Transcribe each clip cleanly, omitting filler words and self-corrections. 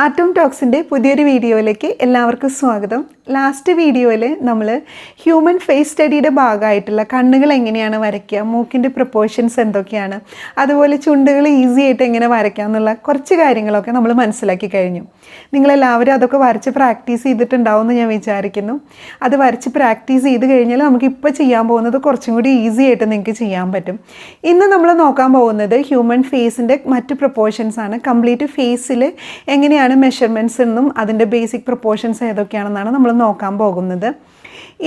Atom ടോക്സിൻ്റെ പുതിയൊരു വീഡിയോയിലേക്ക് എല്ലാവർക്കും സ്വാഗതം. ലാസ്റ്റ് വീഡിയോയിൽ നമ്മൾ ഹ്യൂമൻ ഫേസ് സ്റ്റഡിയുടെ ഭാഗമായിട്ടുള്ള കണ്ണുകൾ എങ്ങനെയാണ് വരയ്ക്കുക, മൂക്കിൻ്റെ പ്രൊപ്പോർഷൻസ് എന്തൊക്കെയാണ്, അതുപോലെ ചുണ്ടുകൾ ഈസി ആയിട്ട് എങ്ങനെ വരയ്ക്കുക എന്നുള്ള കുറച്ച് കാര്യങ്ങളൊക്കെ നമ്മൾ മനസ്സിലാക്കി കഴിഞ്ഞു. നിങ്ങളെല്ലാവരും അതൊക്കെ വരച്ച് പ്രാക്ടീസ് ചെയ്തിട്ടുണ്ടാവും എന്ന് ഞാൻ വിചാരിക്കുന്നു. അത് വരച്ച് പ്രാക്ടീസ് ചെയ്ത് കഴിഞ്ഞാൽ നമുക്കിപ്പോൾ ചെയ്യാൻ പോകുന്നത് കുറച്ചും കൂടി ഈസി ആയിട്ട് നിങ്ങൾക്ക് ചെയ്യാൻ പറ്റും. ഇന്ന് നമ്മൾ നോക്കാൻ പോകുന്നത് ഹ്യൂമൻ ഫേസിൻ്റെ മറ്റ് പ്രൊപ്പോർഷൻസ് ആണ്. കംപ്ലീറ്റ് ഫേസിൽ എങ്ങനെയാണ് മെഷർമെൻറ്റ്സ് എന്നും അതിൻ്റെ ബേസിക് പ്രൊപ്പോർഷൻസ് ഏതൊക്കെയാണെന്നാണ് നമ്മൾ നോക്കാൻ പോകുന്നത്.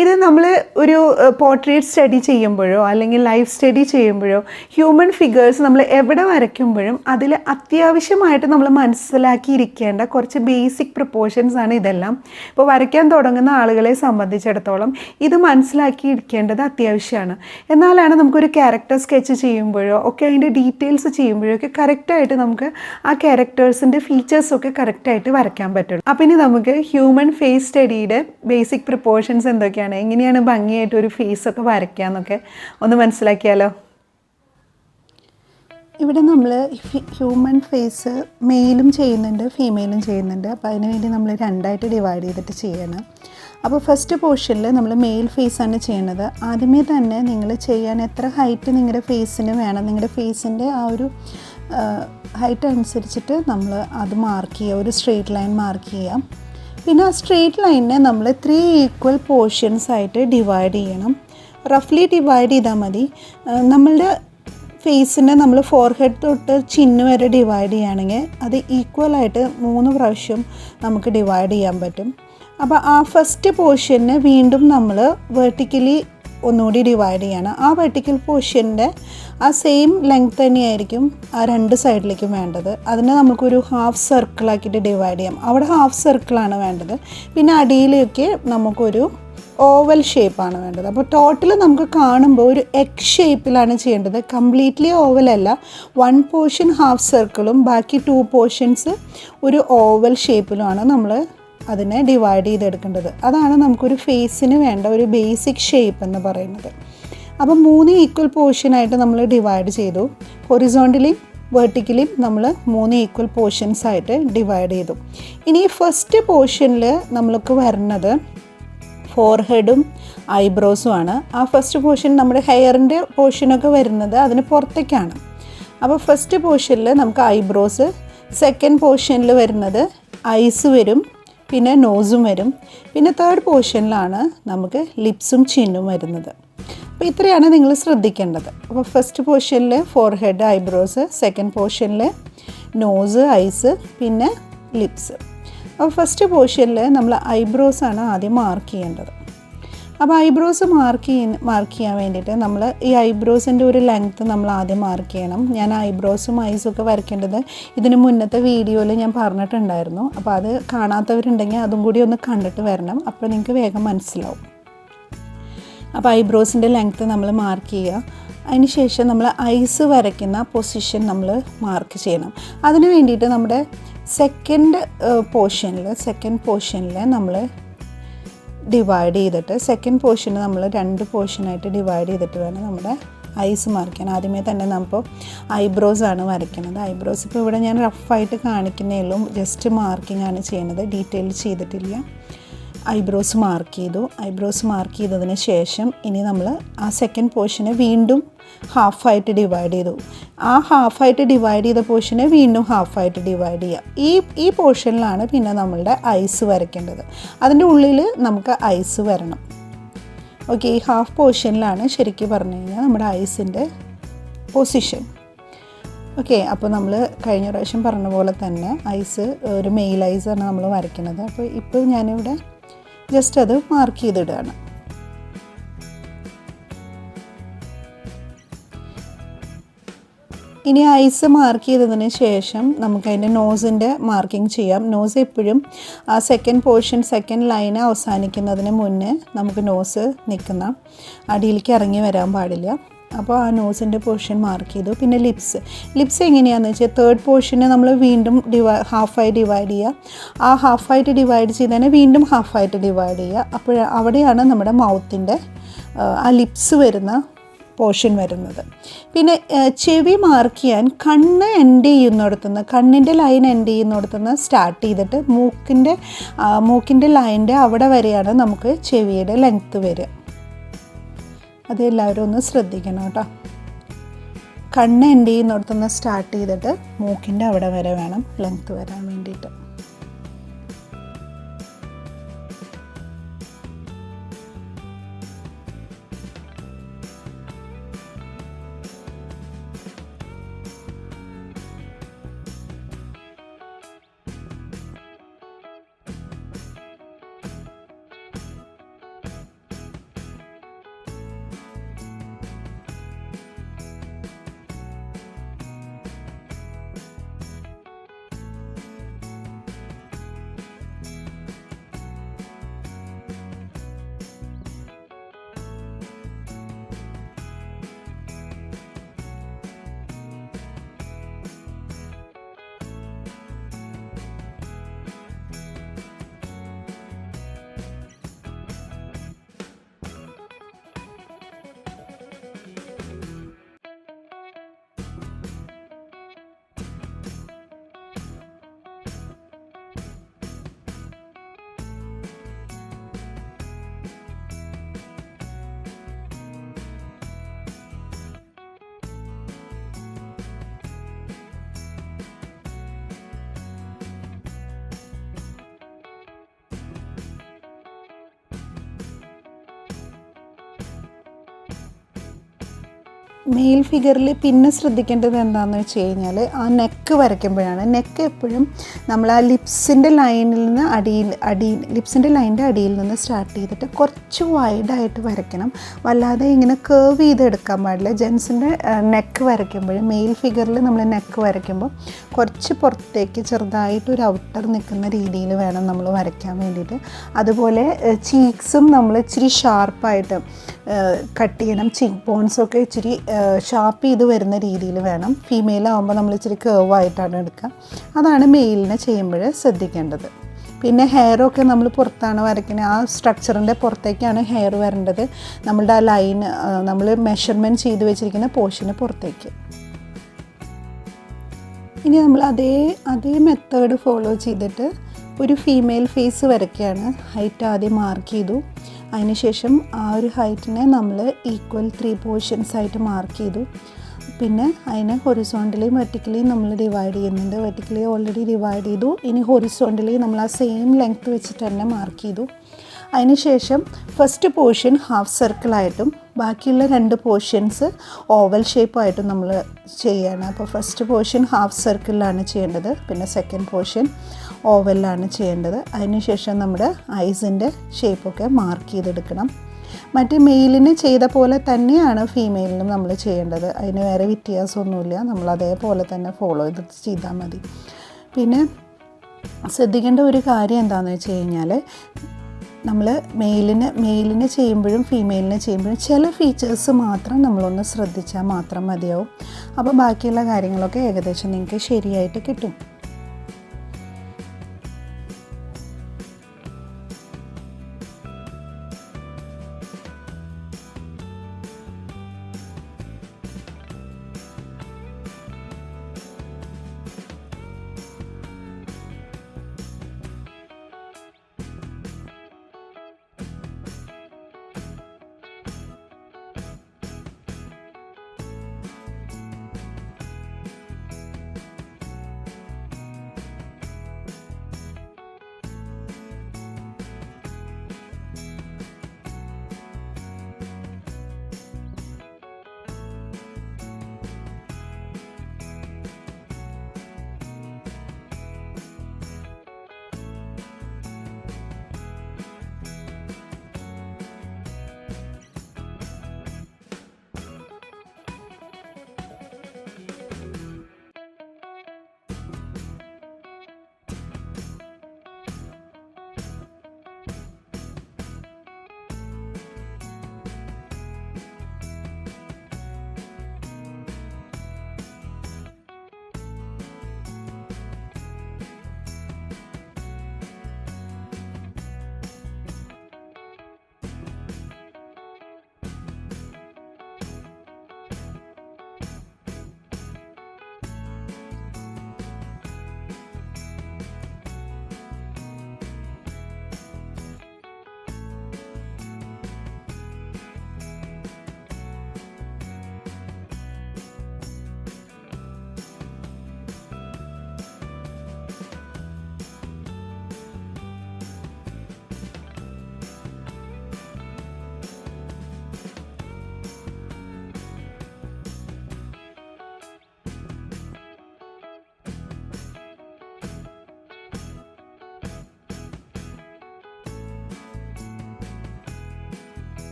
ഇത് നമ്മൾ ഒരു പോർട്രേറ്റ് സ്റ്റഡി ചെയ്യുമ്പോഴോ അല്ലെങ്കിൽ ലൈഫ് സ്റ്റഡി ചെയ്യുമ്പോഴോ ഹ്യൂമൻ ഫിഗേഴ്സ് നമ്മൾ എവിടെ വരയ്ക്കുമ്പോഴും അതിൽ അത്യാവശ്യമായിട്ട് നമ്മൾ മനസ്സിലാക്കിയിരിക്കേണ്ട കുറച്ച് ബേസിക് പ്രൊപ്പോർഷൻസ് ആണ് ഇതെല്ലാം. ഇപ്പോൾ വരയ്ക്കാൻ തുടങ്ങുന്ന ആളുകളെ സംബന്ധിച്ചിടത്തോളം ഇത് മനസ്സിലാക്കിയിരിക്കേണ്ടത് അത്യാവശ്യമാണ്. എന്നാലാണ് നമുക്കൊരു ക്യാരക്ടർ സ്കെച്ച് ചെയ്യുമ്പോഴോ ഒക്കെ അതിൻ്റെ ഡീറ്റെയിൽസ് ചെയ്യുമ്പോഴോ ഒക്കെ കറക്റ്റായിട്ട് നമുക്ക് ആ ക്യാരക്ടേഴ്സിൻ്റെ ഫീച്ചേഴ്സൊക്കെ കറക്റ്റായിട്ട് വരയ്ക്കാൻ പറ്റുള്ളൂ. അപ്പോൾ ഇനി നമുക്ക് ഹ്യൂമൻ ഫേസ് സ്റ്റഡിയുടെ ബേസിക് പ്രൊപ്പോർഷൻസ് എന്തൊക്കെയാണ്, എങ്ങനെയാണ് ഭംഗിയായിട്ട് ഒരു ഫേസൊക്കെ വരയ്ക്കുക എന്നൊക്കെ ഒന്ന് മനസ്സിലാക്കിയാലോ. ഇവിടെ നമ്മൾ ഹ്യൂമൻ ഫേസ് മെയിലും ചെയ്യുന്നുണ്ട്, ഫീമെയിലും ചെയ്യുന്നുണ്ട്. അപ്പോൾ അതിനുവേണ്ടി നമ്മൾ രണ്ടായിട്ട് ഡിവൈഡ് ചെയ്തിട്ട് ചെയ്യണം. അപ്പോൾ ഫസ്റ്റ് പോർഷനിൽ നമ്മൾ മെയിൽ ഫേസാണ് ചെയ്യണത്. ആദ്യമേ തന്നെ നിങ്ങൾ ചെയ്യാൻ എത്ര ഹൈറ്റ് നിങ്ങളുടെ ഫേസിന് വേണം, നിങ്ങളുടെ ഫേസിൻ്റെ ആ ഒരു ഹൈറ്റ് അനുസരിച്ചിട്ട് നമ്മൾ അത് മാർക്ക് ചെയ്യുക, ഒരു സ്ട്രെയിറ്റ് ലൈൻ മാർക്ക് ചെയ്യാം. പിന്നെ ആ സ്ട്രെയിറ്റ് ലൈനിനെ നമ്മൾ 3 ഈക്വൽ പോർഷൻസ് ആയിട്ട് ഡിവൈഡ് ചെയ്യണം. റഫ്ലി ഡിവൈഡ് ചെയ്താൽ മതി. നമ്മളുടെ ഫേസിനെ നമ്മൾ ഫോർഹെഡ് തൊട്ട് ചിന്ന് വരെ ഡിവൈഡ് ചെയ്യുകയാണെങ്കിൽ അത് ഈക്വലായിട്ട് 3 പ്രാവശ്യം നമുക്ക് ഡിവൈഡ് ചെയ്യാൻ പറ്റും. അപ്പോൾ ആ ഫസ്റ്റ് പോർഷനെ വീണ്ടും നമ്മൾ വെർട്ടിക്കലി ഒന്നുകൂടി ഡിവൈഡ് ചെയ്യണം. ആ വെർട്ടിക്കൽ പോർഷൻ്റെ ആ സെയിം ലെങ്ത് തന്നെയായിരിക്കും ആ 2 സൈഡിലേക്കും വേണ്ടത്. അതിനെ നമുക്കൊരു ഹാഫ് സർക്കിളാക്കിയിട്ട് ഡിവൈഡ് ചെയ്യാം. അവിടെ ഹാഫ് സർക്കിളാണ് വേണ്ടത്. പിന്നെ അടിയിലേക്ക് നമുക്കൊരു ഓവൽ ഷേപ്പാണ് വേണ്ടത്. അപ്പോൾ ടോട്ടൽ നമുക്ക് കാണുമ്പോൾ ഒരു എഗ് ഷേപ്പിലാണ് ചെയ്യേണ്ടത്. കംപ്ലീറ്റ്ലി ഓവലല്ല, 1 പോർഷൻ ഹാഫ് സർക്കിളും ബാക്കി 2 പോർഷൻസ് ഒരു ഓവൽ ഷേപ്പിലുമാണ് നമ്മൾ അതിനെ ഡിവൈഡ് ചെയ്തെടുക്കേണ്ടത്. അതാണ് നമുക്കൊരു ഫേസിന് വേണ്ട ഒരു ബേസിക് ഷേപ്പ് എന്ന് പറയുന്നത്. അപ്പം 3 ഈക്വൽ പോർഷനായിട്ട് നമ്മൾ ഡിവൈഡ് ചെയ്തു. ഹൊറിസോണ്ടലിയും വെർട്ടിക്കലിയും നമ്മൾ 3 ഈക്വൽ പോർഷൻസ് ആയിട്ട് ഡിവൈഡ് ചെയ്തു. ഇനി ഫസ്റ്റ് പോർഷനിൽ നമ്മൾക്ക് വരുന്നത് ഫോർഹെഡും ഐബ്രോസും ആണ്. ആ ഫസ്റ്റ് പോർഷൻ നമ്മുടെ ഹെയറിൻ്റെ പോർഷനൊക്കെ വരുന്നത് അതിന് പുറത്തേക്കാണ്. അപ്പോൾ ഫസ്റ്റ് പോർഷനിൽ നമുക്ക് ഐബ്രോസ്, സെക്കൻഡ് പോർഷനിൽ വരുന്നത് ഐസ് വരും, പിന്നെ നോസും വരും, പിന്നെ തേർഡ് പോർഷനിലാണ് നമുക്ക് ലിപ്സും ചിന്നും വരുന്നത്. അപ്പോൾ ഇത്രയാണ് നിങ്ങൾ ശ്രദ്ധിക്കേണ്ടത്. അപ്പോൾ ഫസ്റ്റ് പോർഷനിൽ ഫോർഹെഡ്, ഐബ്രോസ്, സെക്കൻഡ് പോർഷനിൽ നോസ്, ഐസ്, പിന്നെ ലിപ്സ്. അപ്പോൾ ഫസ്റ്റ് പോർഷനിൽ നമ്മൾ ഐബ്രോസാണ് ആദ്യം മാർക്ക് ചെയ്യേണ്ടത്. അപ്പോൾ ഐബ്രോസ് മാർക്ക് ചെയ്യാൻ വേണ്ടിയിട്ട് നമ്മൾ ഈ ഐബ്രോസിൻ്റെ ഒരു ലെങ്ത്ത് നമ്മൾ ആദ്യം മാർക്ക് ചെയ്യണം. ഞാൻ ഐബ്രോസും ഐസൊക്കെ വരയ്ക്കേണ്ടത് ഇതിന് മുന്നത്തെ വീഡിയോയിൽ ഞാൻ പറഞ്ഞിട്ടുണ്ടായിരുന്നു. അപ്പോൾ അത് കാണാത്തവരുണ്ടെങ്കിൽ അതും കൂടി ഒന്ന് കണ്ടിട്ട് വരണം, അപ്പോൾ നിങ്ങൾക്ക് വേഗം മനസ്സിലാവും. അപ്പോൾ ഐബ്രോസിൻ്റെ ലെങ്ത്ത് നമ്മൾ മാർക്ക് ചെയ്യുക. അതിന് ശേഷം നമ്മൾ ഐസ് വരയ്ക്കുന്ന പൊസിഷൻ നമ്മൾ മാർക്ക് ചെയ്യണം. അതിന് വേണ്ടിയിട്ട് നമ്മുടെ സെക്കൻഡ് പോർഷനിൽ നമ്മൾ ഡിവൈഡ് ചെയ്തിട്ട് സെക്കൻഡ് പോർഷന് നമ്മൾ 2 പോർഷനായിട്ട് ഡിവൈഡ് ചെയ്തിട്ട് വേണം നമ്മുടെ ഐസ് മാർക്ക് ചെയ്യാൻ. ആദ്യമേ തന്നെ നമ്മളിപ്പോൾ ഐബ്രോസാണ് വരയ്ക്കുന്നത്. ഐബ്രോസ് ഇപ്പോൾ ഇവിടെ ഞാൻ റഫായിട്ട് കാണിക്കുന്നേ ഉള്ളൂ, ജസ്റ്റ് മാർക്കിംഗ് ആണ് ചെയ്യുന്നത്, ഡീറ്റെയിൽ ചെയ്തിട്ടില്ല. ഐബ്രോസ് മാർക്ക് ചെയ്തു. ഐബ്രോസ് മാർക്ക് ചെയ്തതിന് ശേഷം ഇനി നമ്മൾ ആ സെക്കൻഡ് പോർഷനെ വീണ്ടും ഹാഫായിട്ട് ഡിവൈഡ് ചെയ്തു. ആ ഹാഫായിട്ട് ഡിവൈഡ് ചെയ്ത പോർഷനെ വീണ്ടും ഹാഫായിട്ട് ഡിവൈഡ് ചെയ്യുക. ഈ പോർഷനിലാണ് പിന്നെ നമ്മളുടെ ഐസ് വരയ്ക്കേണ്ടത്. അതിൻ്റെ ഉള്ളിൽ നമുക്ക് ഐസ് വരണം. ഓക്കെ, ഈ ഹാഫ് പോർഷനിലാണ് ശരിക്കും പറഞ്ഞു കഴിഞ്ഞാൽ നമ്മുടെ ഐസിൻ്റെ പൊസിഷൻ. ഓക്കെ, അപ്പോൾ നമ്മൾ കഴിഞ്ഞ പ്രാവശ്യം പറഞ്ഞ പോലെ തന്നെ ഐസ് ഒരു മെയിൽ ഐസാണ് നമ്മൾ വരയ്ക്കുന്നത്. അപ്പോൾ ഇപ്പോൾ ഞാനിവിടെ ജസ്റ്റ് അത് മാർക്ക് ചെയ്തിടുകയാണ്. ഇനി ഐസ് മാർക്ക് ചെയ്തതിന് ശേഷം നമുക്കതിൻ്റെ നോസിൻ്റെ മാർക്കിംഗ് ചെയ്യാം. നോസ് എപ്പോഴും ആ സെക്കൻഡ് ലൈന് അവസാനിക്കുന്നതിന് മുന്നേ നമുക്ക് നോസ് നിൽക്കുന്ന അടിയിലേക്ക് ഇറങ്ങി വരാൻ പാടില്ല. അപ്പോൾ ആ നോസിൻ്റെ പോർഷൻ മാർക്ക് ചെയ്തു. പിന്നെ ലിപ്സ് എങ്ങനെയാണെന്ന് വെച്ചാൽ തേർഡ് പോർഷനെ നമ്മൾ വീണ്ടും ഹാഫായി ഡിവൈഡ് ചെയ്യുക. ആ ഹാഫായിട്ട് ഡിവൈഡ് ചെയ്തതിനെ വീണ്ടും ഹാഫായിട്ട് ഡിവൈഡ് ചെയ്യുക. അപ്പോൾ അവിടെയാണ് നമ്മുടെ മൗത്തിൻ്റെ ആ ലിപ്സ് വരുന്ന പോർഷൻ വരുന്നത്. പിന്നെ ചെവി മാർക്ക് ചെയ്യാൻ കണ്ണ് എൻഡ് ചെയ്യുന്നിടത്തുനിന്ന്, കണ്ണിൻ്റെ ലൈൻ എൻഡ് ചെയ്യുന്നിടത്തുനിന്ന് സ്റ്റാർട്ട് ചെയ്തിട്ട് മൂക്കിൻ്റെ ലൈൻ്റെ അവിടെ വരെയാണ് നമുക്ക് ചെവിയുടെ ലെങ്ത്ത് വരിക. അത് എല്ലാവരും ഒന്ന് ശ്രദ്ധിക്കണം കേട്ടോ. കണ്ണ് എൻഡ് ചെയ്യുന്നിടത്തുനിന്ന് സ്റ്റാർട്ട് ചെയ്തിട്ട് മൂക്കിൻ്റെ അവിടെ വരെ വേണം ലെങ്ത്ത് വരാൻ വേണ്ടിയിട്ട്. മെയിൽ ഫിഗറിൽ പിന്നെ ശ്രദ്ധിക്കേണ്ടത് എന്താണെന്ന് വെച്ച് കഴിഞ്ഞാൽ ആ നെക്ക് വരയ്ക്കുമ്പോഴാണ്. നെക്ക് എപ്പോഴും നമ്മൾ ആ ലിപ്സിൻ്റെ ലൈനിൽ നിന്ന് ലിപ്സിൻ്റെ ലൈനിൻ്റെ അടിയിൽ നിന്ന് സ്റ്റാർട്ട് ചെയ്തിട്ട് കുറച്ച് വൈഡായിട്ട് വരയ്ക്കണം. വല്ലാതെ ഇങ്ങനെ കേർവ് ചെയ്ത് എടുക്കാൻ പാടില്ല. ജെൻസിൻ്റെ നെക്ക് വരയ്ക്കുമ്പോൾ, മെയിൽ ഫിഗറിൽ നമ്മൾ നെക്ക് വരയ്ക്കുമ്പോൾ കുറച്ച് പുറത്തേക്ക് ചെറുതായിട്ട് ഒരു ഔട്ടർ നിൽക്കുന്ന രീതിയിൽ വേണം നമ്മൾ വരയ്ക്കാൻ വേണ്ടിയിട്ട്. അതുപോലെ ചീക്സും നമ്മൾ ഇച്ചിരി ഷാർപ്പായിട്ട് കട്ട് ചെയ്യണം. ചീക്ക് ബോൺസൊക്കെ ഇച്ചിരി ഷാർപ്പ് ചെയ്ത് വരുന്ന രീതിയിൽ വേണം. ഫീമെയിലാവുമ്പോൾ നമ്മൾ ഇച്ചിരി കേർവായിട്ടാണ് എടുക്കുക. അതാണ് മെയിലിനെ ചെയ്യുമ്പോൾ ശ്രദ്ധിക്കേണ്ടത്. പിന്നെ ഹെയറൊക്കെ നമ്മൾ പുറത്താണ് വരയ്ക്കുന്നത്. ആ സ്ട്രക്ചറിൻ്റെ പുറത്തേക്കാണ് ഹെയർ വരേണ്ടത്. നമ്മളുടെ ആ ലൈൻ നമ്മൾ മെഷർമെൻറ്റ് ചെയ്ത് വെച്ചിരിക്കുന്ന പോർഷന് പുറത്തേക്ക്. ഇനി നമ്മൾ അതേ മെത്തേഡ് ഫോളോ ചെയ്തിട്ട് ഒരു ഫീമെയിൽ ഫേസ് വരയ്ക്കുകയാണ്. ഹൈറ്റ് ആദ്യം മാർക്ക് ചെയ്തു. അതിനുശേഷം ആ ഒരു ഹൈറ്റിനെ നമ്മൾ ഈക്വൽ 3 പോർഷൻസ് ആയിട്ട് മാർക്ക് ചെയ്തു. പിന്നെ അതിനെ ഹൊറിസോണ്ടലിയും വെർട്ടിക്കലിയും നമ്മൾ ഡിവൈഡ് ചെയ്യുന്നുണ്ട്. വെർട്ടിക്കലി ഓൾറെഡി ഡിവൈഡ് ചെയ്തു. ഇനി ഹൊറിസോണ്ടലി നമ്മൾ ആ സെയിം ലെങ്ത്ത് വെച്ചിട്ട് തന്നെ മാർക്ക് ചെയ്തു. അതിനുശേഷം ഫസ്റ്റ് പോർഷൻ ഹാഫ് സർക്കിളായിട്ടും ബാക്കിയുള്ള 2 പോർഷൻസ് ഓവൽ ഷേപ്പായിട്ടും നമ്മൾ ചെയ്യണം. അപ്പോൾ ഫസ്റ്റ് പോർഷൻ ഹാഫ് സർക്കിളിലാണ് ചെയ്യേണ്ടത്. പിന്നെ സെക്കൻഡ് പോർഷൻ ഓവലിലാണ് ചെയ്യേണ്ടത്. അതിനുശേഷം നമ്മുടെ ഐസിൻ്റെ ഷേപ്പൊക്കെ മാർക്ക് ചെയ്തെടുക്കണം. മറ്റേ മെയിലിന് ചെയ്ത പോലെ തന്നെയാണ് ഫീമെയിലിനും നമ്മൾ ചെയ്യേണ്ടത്. അതിന് വേറെ വ്യത്യാസമൊന്നുമില്ല. നമ്മൾ അതേപോലെ തന്നെ ഫോളോ ചെയ്താൽ മതി. പിന്നെ ശ്രദ്ധിക്കേണ്ട ഒരു കാര്യം എന്താണെന്ന് വെച്ച് കഴിഞ്ഞാൽ, നമ്മൾ മെയിലിന് ചെയ്യുമ്പോഴും ഫീമെയിലിന് ചെയ്യുമ്പോഴും ചില ഫീച്ചേഴ്സ് മാത്രം നമ്മളൊന്ന് ശ്രദ്ധിച്ചാൽ മാത്രം മതിയാവും. അപ്പോൾ ബാക്കിയുള്ള കാര്യങ്ങളൊക്കെ ഏകദേശം നിങ്ങൾക്ക് ശരിയായിട്ട് കിട്ടും.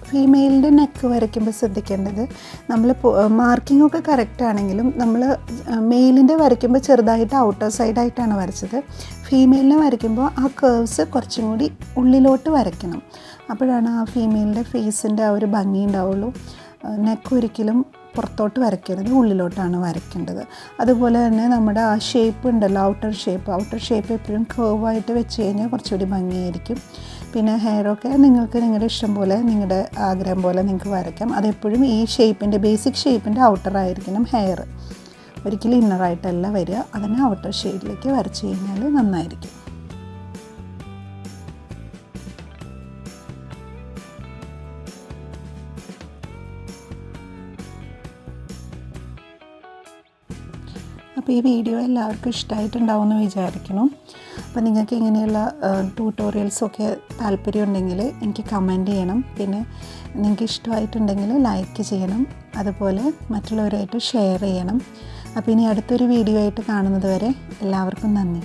ഫീമെയിലിൻ്റെ നെക്ക് വരയ്ക്കുമ്പോൾ ശ്രദ്ധിക്കേണ്ടത് നമ്മൾ മാർക്കിംഗ് ഒക്കെ കറക്റ്റ് ആണെങ്കിലും നമ്മൾ മെയിലിൻ്റെ വരയ്ക്കുമ്പോൾ ചെറുതായിട്ട് ഔട്ടർ സൈഡായിട്ടാണ് വരച്ചത്. ഫീമെയിലിനെ വരയ്ക്കുമ്പോൾ ആ കേർവ്സ് കുറച്ചും കൂടി ഉള്ളിലോട്ട് വരയ്ക്കണം. അപ്പോഴാണ് ആ ഫീമെയിലിൻ്റെ ഫേസിൻ്റെ ആ ഒരു ഭംഗി ഉണ്ടാവുള്ളൂ. നെക്ക് ഒരിക്കലും പുറത്തോട്ട് വരയ്ക്കരുത്, ഉള്ളിലോട്ടാണ് വരയ്ക്കേണ്ടത്. അതുപോലെ തന്നെ നമ്മുടെ ആ ഷേപ്പ് ഉണ്ടല്ലോ, ഔട്ടർ ഷേപ്പ് എപ്പോഴും കേർവായിട്ട് വെച്ച് കഴിഞ്ഞാൽ കുറച്ചുകൂടി ഭംഗിയായിരിക്കും. പിന്നെ ഹെയറൊക്കെ നിങ്ങൾക്ക് നിങ്ങളുടെ ഇഷ്ടം പോലെ, നിങ്ങളുടെ ആഗ്രഹം പോലെ നിങ്ങൾക്ക് വരയ്ക്കാം. അതെപ്പോഴും ഈ ഷേപ്പിൻ്റെ ബേസിക് ഷേപ്പിൻ്റെ ഔട്ടറായിരിക്കണം ഹെയർ, ഒരിക്കലും ഇന്നറായിട്ടല്ല വരിക. അതിനെ ഔട്ടർ ഷെയ്ഡിലേക്ക് വരച്ച് കഴിഞ്ഞാൽ നന്നായിരിക്കും. അപ്പോൾ ഈ വീഡിയോ എല്ലാവർക്കും ഇഷ്ടമായിട്ടുണ്ടാവുമെന്ന് വിചാരിക്കുന്നു. അപ്പോൾ നിങ്ങൾക്ക് ഇങ്ങനെയുള്ള ട്യൂട്ടോറിയൽസൊക്കെ താല്പര്യമുണ്ടെങ്കിൽ എനിക്ക് കമൻറ്റ് ചെയ്യണം. പിന്നെ നിങ്ങൾക്ക് ഇഷ്ടമായിട്ടുണ്ടെങ്കിൽ ലൈക്ക് ചെയ്യണം, അതുപോലെ മറ്റുള്ളവരായിട്ട് ഷെയർ ചെയ്യണം. അപ്പോൾ ഇനി അടുത്തൊരു വീഡിയോ ആയിട്ട് കാണുന്നത് വരെ എല്ലാവർക്കും നന്ദി.